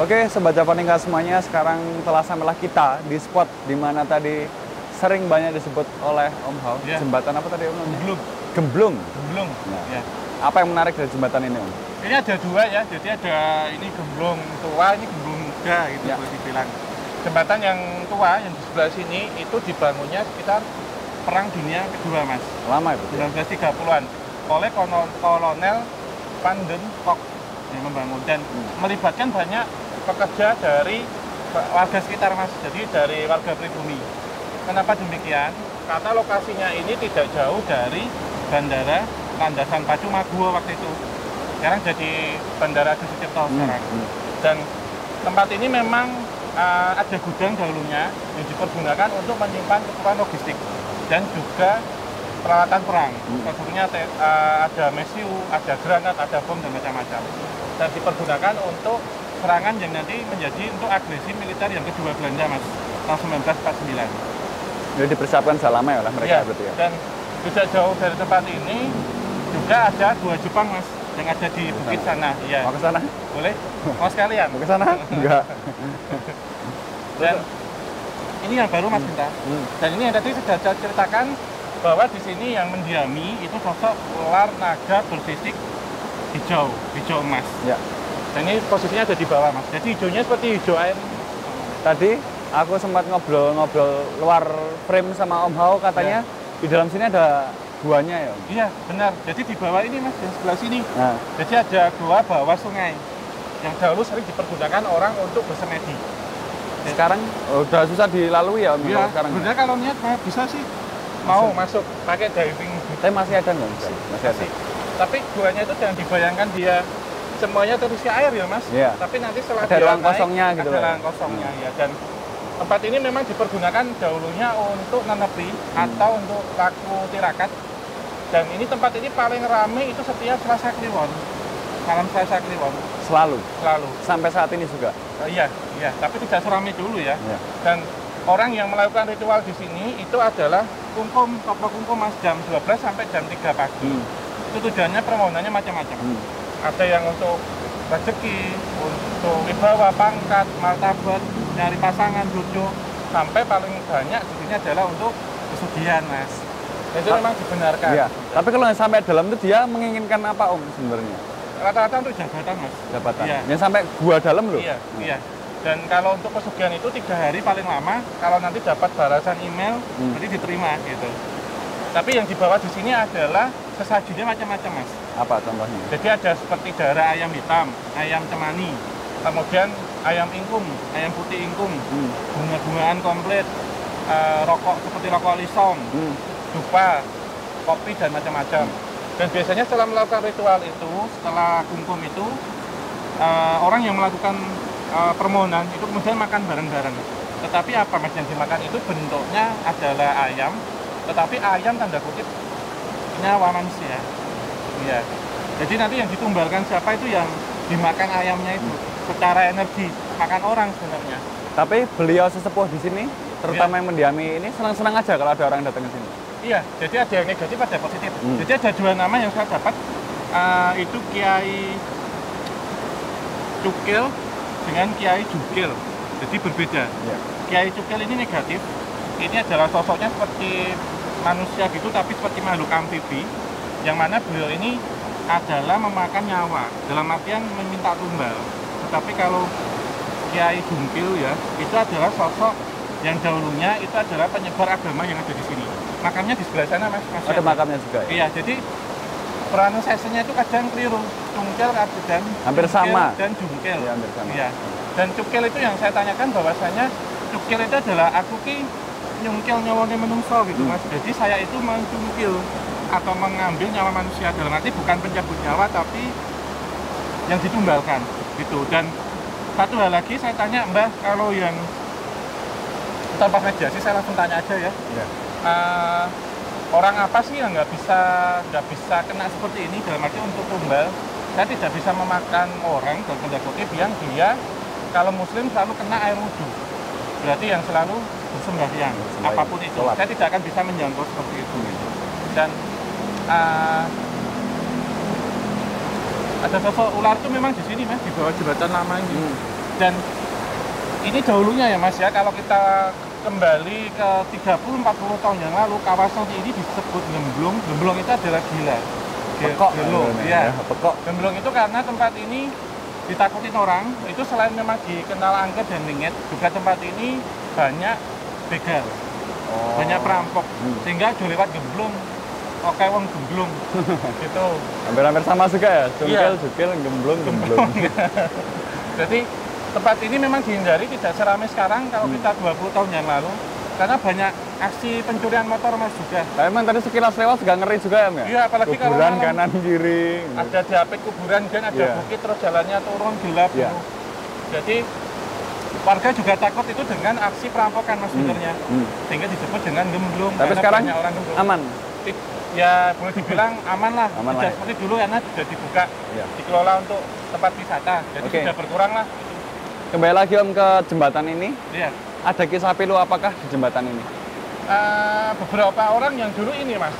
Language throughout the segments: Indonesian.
Oke, Sobat Japaningka semuanya, sekarang telah sampailah kita di spot di mana tadi sering banyak disebut oleh Om Hao. Ya. Jembatan apa tadi Om? Gemblung. Gemblung. Gemblung. Nah, Ya. apa yang menarik dari jembatan ini Om? Ini ada dua ya, jadi ada ini gemblung tua, ini gemblung muda gitu Ya. boleh dibilang. Jembatan yang tua yang di sebelah sini itu dibangunnya sekitar Perang Dunia Kedua, Mas. Lama itu? 1930-an oleh Kolonel Van den Kolk yang membangun dan melibatkan banyak pekerja dari warga sekitar, Mas. Jadi dari warga pribumi. Kenapa demikian? Karena lokasinya ini tidak jauh dari Bandara Landasan Pacu Maguwo waktu itu. Sekarang jadi Bandara Adi Sucipto sekarang. Dan tempat ini memang ada gudang dahulunya yang dipergunakan untuk menyimpan keperluan logistik dan juga peralatan perang. Contohnya ada mesiu, ada granat, ada bom dan macam-macam. Dan dipergunakan untuk serangan yang nanti menjadi untuk agresi militer yang kedua Belanda, Mas, tahun 1949. Jadi dipersiapkan sudah lama ya oleh mereka Ya, berarti ya? dan tidak jauh dari tempat ini juga ada Gua Jepang, Mas, yang ada di bukit sana. Ya. Mau ke sana? Boleh? Mau sekalian? Mau ke sana? Enggak. Dan ini yang baru, Mas Bintang. Dan ini yang tadi sudah saya ceritakan bahwa di sini yang mendiami itu sosok ular naga bersisik hijau emas. Ya. Dan ini posisinya ada di bawah, Mas. Jadi hijaunya seperti hijau air. Tadi aku sempat ngobrol-ngobrol luar frame sama Om Hao, katanya di dalam sini ada guanya ya Om? Iya, benar. Jadi di bawah ini, Mas, yang sebelah sini. Nah. Jadi ada gua bawah sungai yang dahulu sering dipergunakan orang untuk bersemedi. Sekarang udah susah dilalui ya Om? Iya, Sekarang? sebenarnya kalau niat bisa sih mau masuk pakai diving. Tapi masih ada nggak? Masih ada. Tapi guanya itu jangan dibayangkan dia semuanya terisi air ya, Mas. Iya. Tapi nanti setelah Ada dia ruang naik, kosongnya gitu ada loh. ruang kosongnya ya. Dan tempat ini memang dipergunakan dahulunya untuk nenepi atau untuk laku tirakat. Dan ini tempat ini paling ramai itu setiap Selasa Kliwon. Malam Selasa Kliwon. Selalu? Selalu. Sampai saat ini juga? Iya. Tapi tidak seramai dulu ya. Iya. Dan orang yang melakukan ritual di sini itu adalah kungkum, topo kungkum, Mas, jam 12 sampai jam 3 pagi. Itu tujuannya permohonannya macam-macam. Ada yang untuk rezeki, untuk wibawa, pangkat, martabat, nyari pasangan, jodoh, sampai paling banyak di sini adalah untuk pesugihan, Mas. Itu memang dibenarkan. Iya. Tapi kalau yang sampai dalam itu dia menginginkan apa Om sebenarnya? Rata-rata untuk jabatan, Mas. Jabatan? Iya. Yang sampai gua dalam loh? Iya. Dan kalau untuk pesugihan itu 3 hari paling lama, kalau nanti dapat balasan email, jadi diterima gitu. Tapi yang dibawa di sini adalah sesajinya macam-macam, Mas. Apa contohnya? Jadi ada seperti darah ayam hitam, ayam cemani, kemudian ayam ingkung, ayam putih ingkung, bunga-bungaan komplit, rokok seperti rokok lisong, dupa, kopi dan macam-macam. Dan biasanya setelah melakukan ritual itu, setelah kungkum itu, orang yang melakukan permohonan itu kemudian makan bareng-bareng. Tetapi apa, Mas, yang dimakan itu bentuknya adalah ayam, tetapi ayam tanda kutip nyawa manusia. Iya. Jadi nanti yang ditumbalkan siapa itu yang dimakan ayamnya itu secara energi, makan orang sebenarnya. Tapi beliau sesepuh di sini, terutama yang mendiami ini, senang-senang aja kalau ada orang yang datang ke sini? Iya, jadi ada yang negatif, ada yang positif. Jadi ada 2 nama yang saya dapat, itu Kiai Cukil dengan Kiai Jukil. Jadi berbeda. Ya. Kiai Cukil ini negatif. Ini adalah sosoknya seperti manusia gitu, tapi seperti makhluk amfibi. Yang mana beliau ini adalah memakan nyawa, dalam artian meminta tumbal. Tetapi kalau Kiai Jungkil ya, itu adalah sosok yang dahulunya itu adalah penyebar agama yang ada di sini. Makamnya di sebelah sana, Mas. Ada makamnya juga ya? Iya, jadi pronunciation-nya itu kadang keliru. Cungkil dan hampir sama. Dan Jungkil. Iya, hampir sama. Iya. Dan Cukil itu yang saya tanyakan bahwasanya Cukil itu adalah aku ki nyungkil nyawanya menungso gitu, Mas. Jadi saya itu mencungkil atau mengambil nyawa manusia, dalam arti bukan pencabut nyawa tapi yang ditumbalkan gitu. Dan satu hal lagi saya tanya, Mbah, kalau yang tanpa mediasi saya langsung tanya aja ya. Iya. Orang apa sih yang nggak bisa kena seperti ini, dalam arti untuk tumbal saya tidak bisa memakan orang dalam tanda kutip yang dia kalau muslim selalu kena air wudhu, berarti yang selalu bersembahyang apapun itu. Sholat. Saya tidak akan bisa menjangkau seperti itu. Dan ada sosok ular itu memang di sini, Mas, di bawah jembatan lama ini. Dan ini dahulunya ya Mas ya, kalau kita kembali ke 30-40 tahun yang lalu, kawasan ini disebut Gemblong. Gemblong itu adalah gila. Pekok. Ya. Pekok. Gemblong itu karena tempat ini ditakutin orang, itu selain memang dikenal angker dan lengket, juga tempat ini banyak begal, banyak perampok, sehingga udah lewat Gemblong. Oke, wong gemblung. Gitu. Hampir-hampir sama juga ya, Iya. jungkil, gemblung. Jadi tempat ini memang dihindari, tidak seramai sekarang kalau kita 20 tahun yang lalu, karena banyak aksi pencurian motor Mas juga. Nah, emang tadi sekilas lewat juga ngeri juga ya, Mas? Iya, apalagi kalau kuburan malam kanan kiri. ada di apit kuburan kan, ada Iya. bukit terus jalannya turun gelap Iya. gitu. Jadi warga juga takut itu dengan aksi perampokan Mas sebenarnya, sehingga disebut dengan Gemblung. Tapi karena sekarang banyak orang gemblung. aman. Ya boleh dibilang aman lah, Aman tidak lah ya. seperti dulu karena sudah dibuka, Iya. dikelola untuk tempat wisata, jadi Oke. sudah berkurang lah. Kembali lagi Om ke jembatan ini. Iya. Ada kisah pilu apakah di jembatan ini? Beberapa orang yang dulu ini Mas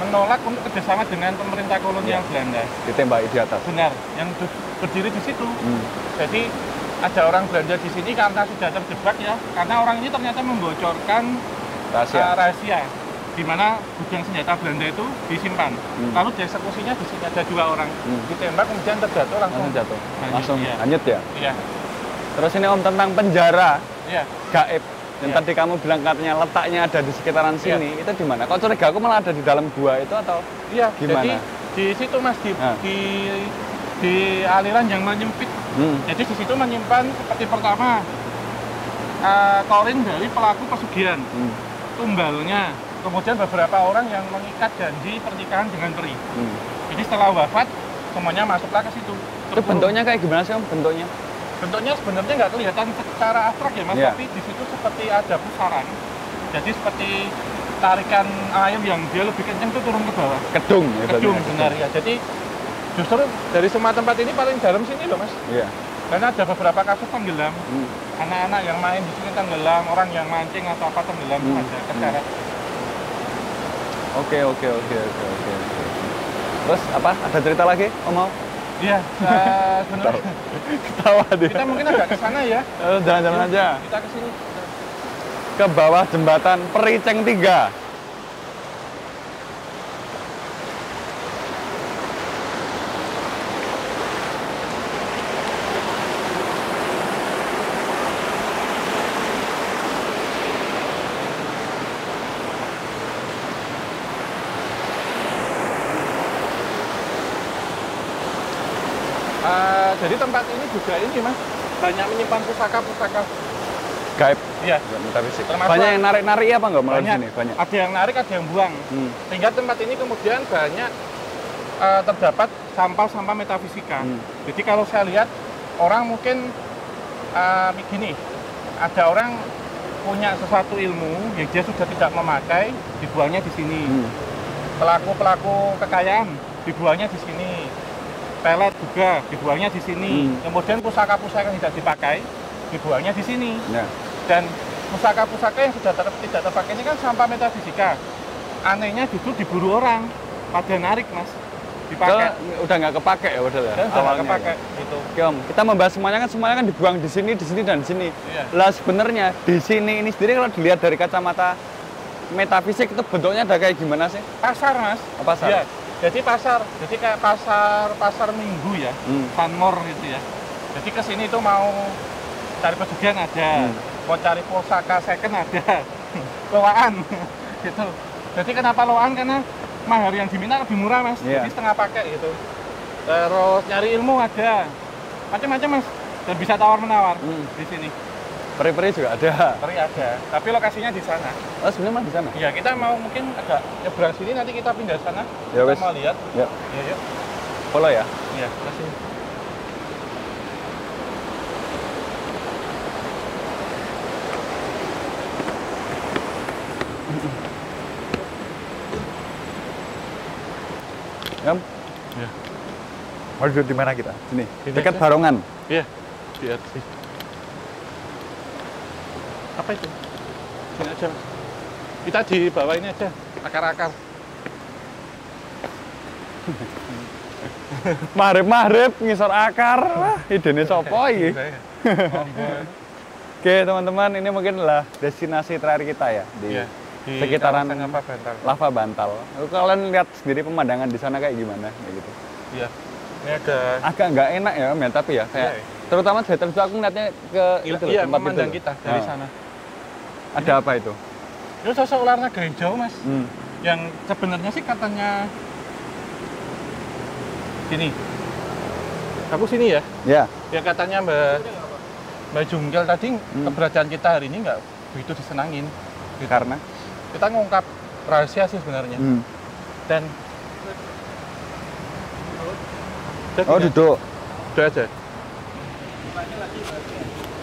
menolak untuk kerjasama dengan pemerintah kolonial Belanda. Ditembaki di atas. Benar, yang berdiri di situ. Jadi ada orang Belanda di sini karena sudah terjebak ya, karena orang ini ternyata membocorkan rahasia di mana gudang senjata Belanda itu disimpan. Lalu dieksekusinya di sini ada 2 orang ditembak kemudian terjatuh langsung jatuh. hanyut, Langsung iya. hanyut ya. Iya, Terus ini Om tentang penjara iya. gaib yang Iya. tadi kamu bilang katanya letaknya ada di sekitaran sini. Itu di mana? Kok curiga aku malah ada di dalam gua itu atau Iya, gimana? jadi di situ Mas Nah. di aliran yang menyempit. Jadi di situ menyimpan seperti pertama korin dari pelaku pesugihan, tumbalnya, kemudian beberapa orang yang mengikat janji pernikahan dengan peri. Jadi setelah wafat semuanya masuklah ke situ. Itu bentuknya kayak gimana sih Om? Bentuknya? Bentuknya sebenarnya nggak kelihatan secara abstrak ya Mas, Iya. tapi di situ seperti ada pusaran. Jadi seperti tarikan air yang dia lebih kencang itu turun ke bawah. Kedung. Kedung benar ya. Jadi justru dari semua tempat ini paling dalam sini loh Mas. Iya. Karena ada beberapa kasus tenggelam, anak-anak yang main di sini tenggelam, orang yang mancing atau apa tenggelam ada keseret. Oke. Terus apa? Ada cerita lagi Om mau? Iya, sebenarnya Ketawa dia. kita mungkin agak ke sana ya. Jalan-jalan aja. Kita ke sini. Ke bawah jembatan Periceng 3. Jadi tempat ini juga ini Mas, banyak menyimpan pusaka-pusaka Gaib. Iya. Metafisik. Termasuk- Banyak yang narik-narik apa enggak malah di banyak. sini? Banyak. Ada yang narik, ada yang buang. Sehingga tempat ini kemudian banyak terdapat sampah-sampah metafisika. Jadi kalau saya lihat orang mungkin begini, ada orang punya sesuatu ilmu yang dia sudah tidak memakai, dibuangnya di sini. Pelaku-pelaku kekayaan dibuangnya di sini. Pelet juga dibuangnya di sini. Kemudian pusaka-pusaka yang tidak dipakai dibuangnya di sini. Ya. Dan pusaka-pusaka yang sudah tidak terpakai ini kan sampah metafisika. Anehnya justru diburu orang pada narik Mas, dipakai. Udah nggak kepake ya padahal ya. Dan sudah Awalnya. kepake gitu. Oke Om, kita membahas semuanya kan dibuang di sini dan di sini. Iya. Lah sebenarnya di sini ini sendiri kalau dilihat dari kacamata metafisik itu bentuknya ada kayak gimana sih? Pasar Mas. Oh, pasar. Iya. Jadi kayak pasar Minggu ya, Panmor gitu ya. Jadi ke sini tuh mau cari pesugihan ada, mau cari pusaka second ada, lowaan gitu. Jadi kenapa lowaan? Karena mahar yang diminta lebih murah Mas, Iya. jadi setengah pakai gitu. Terus nyari ilmu ada, macam-macam Mas, dan bisa tawar-menawar di sini. Peri-peri juga ada. Peri ada, tapi lokasinya di sana. Oh sebenarnya mah di sana. Iya, kita mau mungkin agak nyebrang sini, nanti kita pindah sana. Ya, Kita wes. mau lihat. Ya. Iya, yuk. Follow ya. Iya, ke sini. Ya. Om? Iya. Mau duduk di mana kita? Sini. Sini Dekat aja. Barongan. Iya, biar sih. Apa itu? Sini aja, Mas. Kita di bawah ini aja, akar-akar. Mahrib ngisor akar. Wah, idene sopo iki? Oke, teman-teman, ini mungkin lah destinasi terakhir kita ya di sekitaran Lava Bantal. Kalian lihat sendiri pemandangan di sana kayak gimana kayak gitu. Iya. Ini ada agak nggak enak ya, men, tapi ya kayak terutama dari televisi aku ngeliatnya ke itu loh, tempat itu kita dari sana. Ada apa itu? Itu sosok ular naga hijau, Mas. Yang sebenarnya sih katanya sini. Aku sini ya. Ya. Yang katanya Mbak Jungkel tadi keberadaan kita hari ini nggak begitu disenangin. Gitu. Karena kita ngungkap rahasia sih sebenarnya. Dan duduk aja.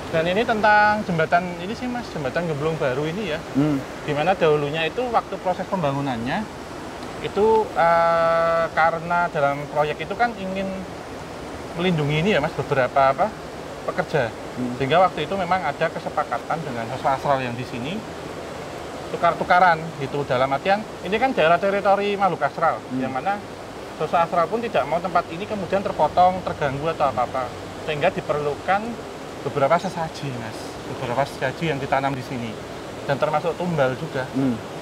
Dan ini tentang jembatan ini sih, Mas, jembatan Gemblong Baru ini ya. Dimana dahulunya itu waktu proses pembangunannya itu karena dalam proyek itu kan ingin melindungi ini ya, Mas, beberapa pekerja. Sehingga waktu itu memang ada kesepakatan dengan sosok astral yang di sini tukar-tukaran gitu, dalam artian ini kan daerah teritori makhluk astral yang mana sosok astral pun tidak mau tempat ini kemudian terpotong, terganggu atau apa-apa, sehingga diperlukan beberapa sesaji, Mas, beberapa sesaji yang ditanam di sini dan termasuk tumbal juga,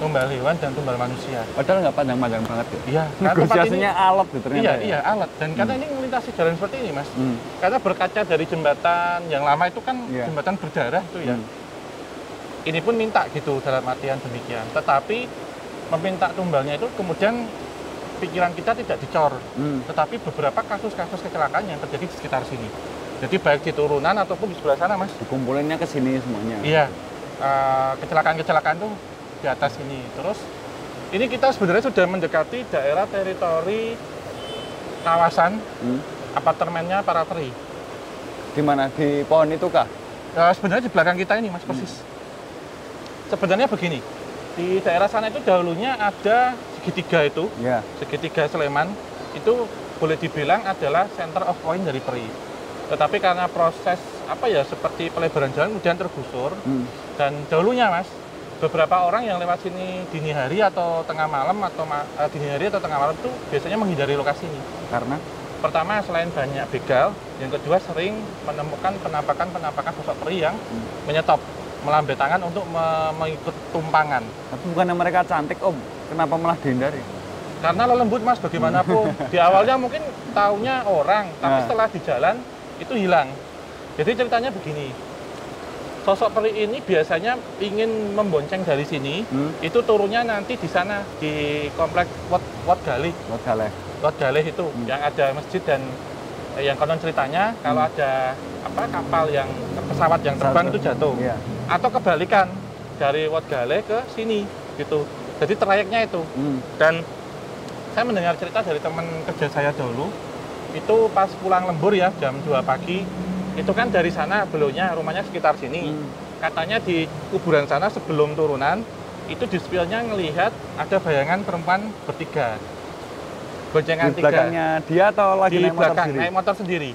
tumbal hewan dan tumbal manusia. Padahal nggak panjang-panjang banget ya? Iya, negosiasinya alat gitu ternyata. Iya, alat. Dan karena ini melintasi jalan seperti ini, Mas, karena berkaca dari jembatan yang lama itu kan jembatan berdarah itu ya. Ini pun minta gitu dalam artian demikian. Tetapi meminta tumbalnya itu kemudian pikiran kita tidak dicor. Tetapi beberapa kasus-kasus kecelakaan yang terjadi di sekitar sini. Jadi baik di turunan ataupun di sebelah sana, Mas. Dikumpulinnya ke sini semuanya. Iya. Kecelakaan-kecelakaan tuh di atas ini. Terus ini kita sebenarnya sudah mendekati daerah teritori kawasan apartemennya para peri. Di mana? Di pohon itu kah? Sebenarnya di belakang kita ini, Mas, persis. Sebenarnya begini, di daerah sana itu dahulunya ada segitiga itu, segitiga Sleman, itu boleh dibilang adalah center of point dari peri. Tetapi karena proses seperti pelebaran jalan kemudian tergusur, dan dahulunya, Mas, beberapa orang yang lewat sini dini hari atau tengah malam itu biasanya menghindari lokasi ini. Karena? Pertama, selain banyak begal, yang kedua sering menemukan penampakan sosok peri yang menyetop, melambai tangan untuk mengikut tumpangan. Tapi bukannya mereka cantik, Om? Kenapa malah dihindari? Karena lembut, Mas, bagaimanapun. Di awalnya mungkin taunya orang, tapi setelah di jalan itu hilang. Jadi ceritanya begini, sosok peri ini biasanya ingin membonceng dari sini, itu turunnya nanti di sana, di komplek Wat Galih itu, yang ada masjid dan yang konon ceritanya kalau ada kapal yang pesawat yang terbang itu jatuh, atau kebalikan dari Wat Galih ke sini gitu. Jadi trayeknya itu. Dan saya mendengar cerita dari teman kerja saya dulu, itu pas pulang lembur ya jam 2 pagi, itu kan dari sana beloknya rumahnya sekitar sini. Katanya di kuburan sana sebelum turunan itu di spionnya ngelihat ada bayangan perempuan bertiga. Boncengan di belakangnya tiga. Dia atau lagi di naik motor belakang, sendiri? naik motor sendiri.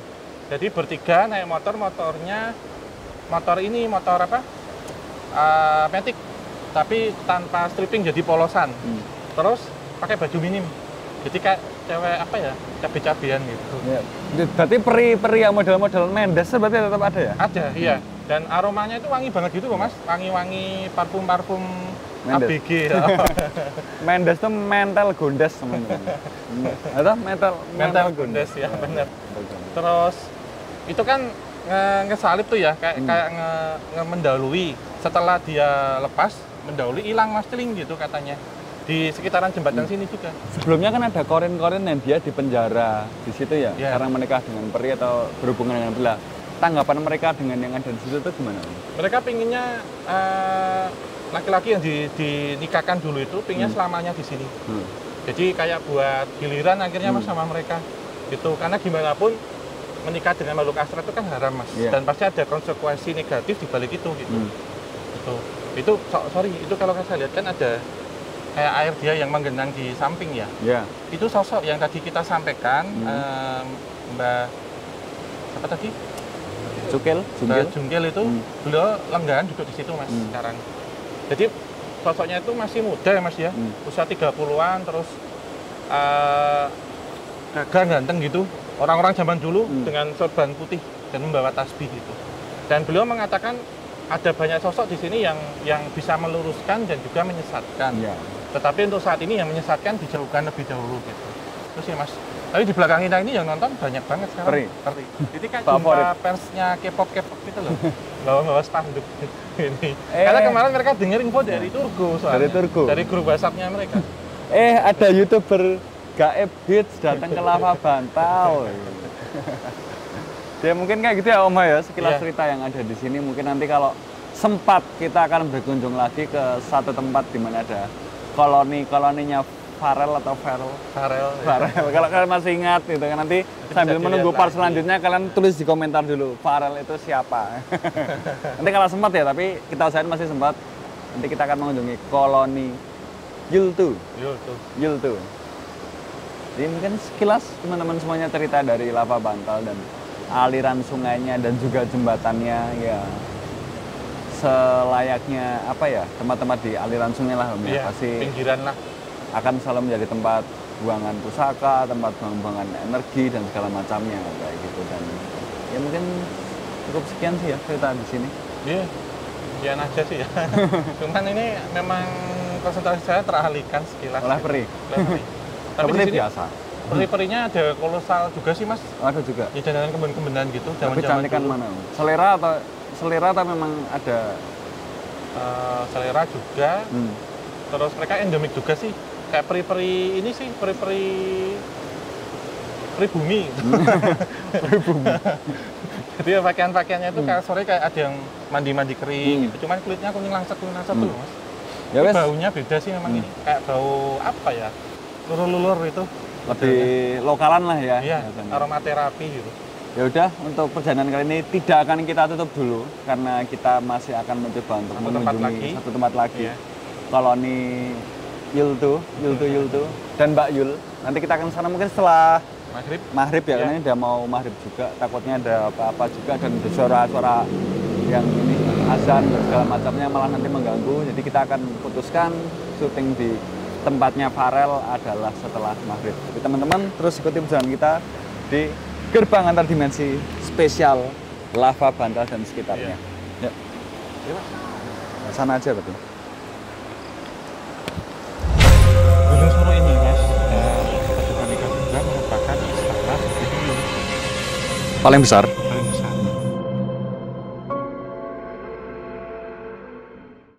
Jadi bertiga naik motornya motor Matic, tapi tanpa stripping, jadi polosan. Terus pakai baju minim. Jadi kayak cewek cabe-cabean gitu. Ya. Berarti peri yang model-model Mendes berarti tetap ada ya? Ada, iya. Dan aromanya itu wangi banget gitu kok, Mas. Wangi-wangi parfum ABG. Mendes itu mental gondes, teman-teman. Atau mental gondes ya, benar. Terus itu kan ngesalip tuh ya, kayak mendahului. Setelah dia lepas, mendahului hilang, Mas, celing gitu katanya. Di sekitaran jembatan sini juga. Sebelumnya kan ada koren-koren yang dia di penjara di situ ya, karena menikah dengan peri atau berhubungan dengan bela. Tanggapan mereka dengan yang ada di situ itu gimana? Mereka pinginnya laki-laki yang dinikahkan dulu itu pinginnya selamanya di sini. Jadi kayak buat giliran akhirnya Mas sama mereka gitu. Karena gimana pun menikah dengan makhluk astral itu kan haram, Mas. Dan pasti ada konsekuensi negatif di balik itu gitu. Itu kalau saya lihat kan ada kayak air dia yang menggenang di samping ya. Itu sosok yang tadi kita sampaikan, Mbak siapa tadi? Jungkel itu, beliau lenggan duduk di situ, Mas, sekarang. Jadi sosoknya itu masih muda ya, Mas ya, usia 30-an, terus gagah ganteng gitu, orang-orang zaman dulu dengan sorban putih dan membawa tasbih gitu. Dan beliau mengatakan ada banyak sosok di sini yang bisa meluruskan dan juga menyesatkan. Ya. Tetapi untuk saat ini yang menyesatkan dijauhkan lebih dahulu gitu. Terus ya Mas, tapi di belakang kita ini yang nonton banyak banget sekarang. Peri. Jadi kayak jumpa persnya K-pop gitu loh. Bawa spanduk ini. Karena kemarin mereka dengar info dari Turgo soalnya. Dari Turgo. Dari grup WhatsApp-nya mereka. Ada YouTuber Gaib Hits datang ke Lava Bantal. Ya mungkin kayak gitu ya Om ya, sekilas cerita yang ada di sini. Mungkin nanti kalau sempat kita akan berkunjung lagi ke satu tempat di mana ada koloninya Farel atau Farel. Kalau kalian masih ingat gitu kan, nanti sambil menunggu part selanjutnya kalian tulis di komentar dulu Farel itu siapa. Nanti kalau sempat ya, tapi kita usahain masih sempat. Nanti kita akan mengunjungi koloni Yultu. Jadi mungkin sekilas teman-teman semuanya cerita dari Lava Bantal dan aliran sungainya dan juga jembatannya ya selayaknya apa ya, tempat-tempat di aliran sungai lah Om ya. Pasti pinggiran lah. Akan selalu menjadi tempat buangan pusaka, tempat buangan energi dan segala macamnya kayak gitu. Dan ya mungkin cukup sekian sih ya cerita di sini. Iya. Sekian aja sih ya. Cuman ini memang konsentrasi saya teralihkan sekilas. Oleh peri. Tapi di sini biasa. Peri-perinya ada kolosal juga sih Mas. Ada juga. Ya jalan kebun-kebunan gitu. Tapi cantikan mana? Selera atau memang ada? Selera juga. Terus mereka endemik juga sih. Kayak peri-peri ini sih, peri-peri bumi. Peri bumi. Jadi pakaian-pakaiannya itu kayak sore kayak ada yang mandi-mandi kering gitu. Cuman kulitnya kuning langsat tuh Mas. Ya wes. Baunya beda sih memang ini. Kayak bau apa ya? Lulur-lulur itu. Lebih lokalan lah ya. Iya, aromaterapi gitu. Ya udah, untuk perjalanan kali ini tidak akan kita tutup dulu karena kita masih akan mencoba untuk mengunjungi satu tempat lagi. Koloni Yultu dan Mbak Yul. Nanti kita akan sana mungkin setelah maghrib ya, karena ini udah mau maghrib juga. Takutnya ada apa-apa juga dan ada suara-suara yang ini azan dan segala macamnya malah nanti mengganggu. Jadi kita akan putuskan syuting di tempatnya Farel adalah setelah maghrib. Jadi teman-teman terus ikuti perjalanan kita di gerbang antar dimensi spesial Lava Bantal dan sekitarnya. Ya. Sana aja betul. Gunung Soro ini Mas, Batu Kanika juga merupakan istana paling besar